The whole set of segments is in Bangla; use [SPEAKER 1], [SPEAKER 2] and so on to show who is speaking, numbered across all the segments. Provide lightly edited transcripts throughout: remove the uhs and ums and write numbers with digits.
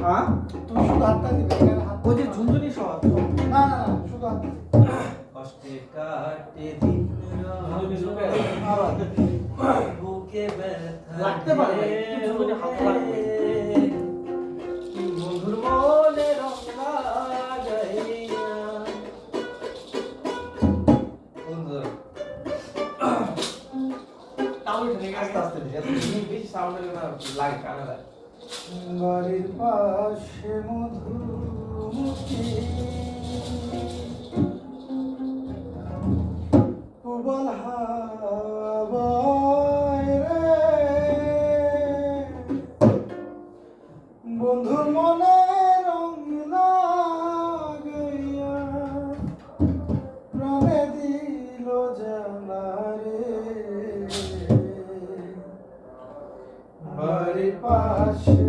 [SPEAKER 1] হ্যাঁ
[SPEAKER 2] তুমি শুধু হাতটা দিবে এখানে হাত
[SPEAKER 1] ওই যে ঝুনঝুনি সহ
[SPEAKER 2] না না না শুধু হাত দিবে
[SPEAKER 3] কষ্টে কাটে দিন রাত বুকে ব্যথা
[SPEAKER 1] লাগতে পারে ভাই, একটু ঝুনঝুনি হালকা লাগবে।
[SPEAKER 3] বন্ধুর মনে রং লাগাইয়া বন্ধু
[SPEAKER 1] তাও উঠে নেই
[SPEAKER 3] আস্তে আস্তে দিই, এত বেশি সাউন্ড হলে না লাগে কানে লাগে।
[SPEAKER 2] বাড়ির পাশে মধুমতি প্রবল হাওয়ায় রে বন্ধুর মনে রং লাগাইয়া প্রাণে দিল জানা রে বাড়ির পাশে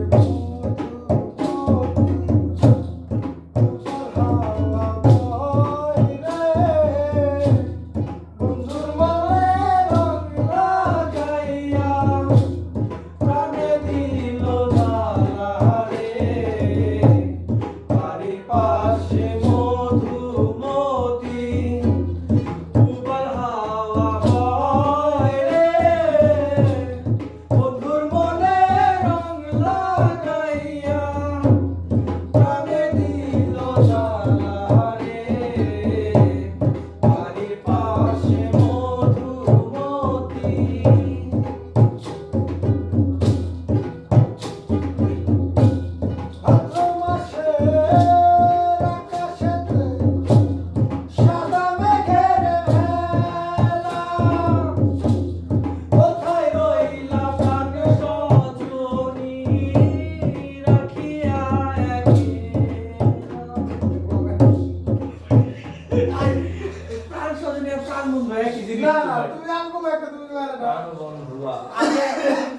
[SPEAKER 1] প্রাণ স্বজনী আর প্রাণ বন্ধু একই জিনিস
[SPEAKER 2] না
[SPEAKER 1] তো
[SPEAKER 2] না
[SPEAKER 1] ভাই।
[SPEAKER 2] তুমি আনকম একটা তুমি মানে দাও
[SPEAKER 3] প্রাণ বন্ধু
[SPEAKER 1] আচ্ছা,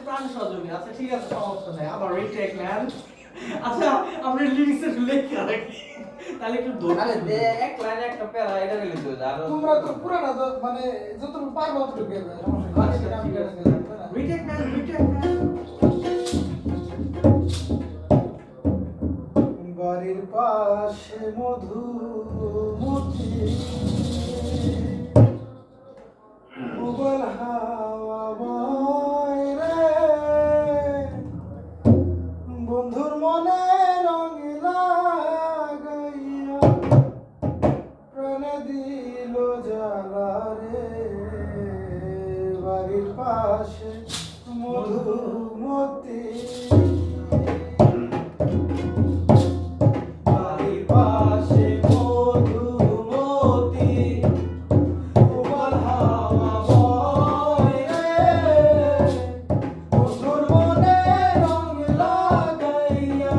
[SPEAKER 1] প্রাণ স্বজনী আচ্ছা ঠিক আছে সমস্যা নাই আবার রিটেক নেন আচ্ছা আমরা লিরিক্সে লেখা রাখি তাহলে একটু
[SPEAKER 3] আরে দে
[SPEAKER 1] ধরে
[SPEAKER 3] এক লাইনে একটা প্যারা এটা গেলে তো আর
[SPEAKER 2] তোমরা তো পুরাটা তো মানে যতটুকু পারবো ততটুকু গেবে
[SPEAKER 1] আচ্ছা ঠিক আছে রিটেক নেন
[SPEAKER 2] বাড়ির পাশে মধুমতি প্রবল হাওয়া বয় রে বন্ধুর মনে রং লাগাইয়া প্রাণে দিল জ্বালা রে বাড়ির পাশে মধুমতি বাড়ির পাশে মধুমতি প্রবল হাওয়া বয় রে বন্ধুর মনে রং লাগাইয়া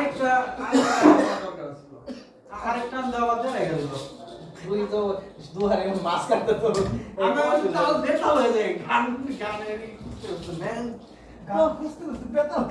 [SPEAKER 1] আরেকটা দরকার ছিল। আরেকটা দেওয়া যায় গেল।
[SPEAKER 3] তুই তো দুহারে মাছ কাটতে তো
[SPEAKER 1] আমার তাও ব্যথা হয়ে যায় গানের ম্যান
[SPEAKER 2] গান খুঁজতে খুঁজতে বেতাল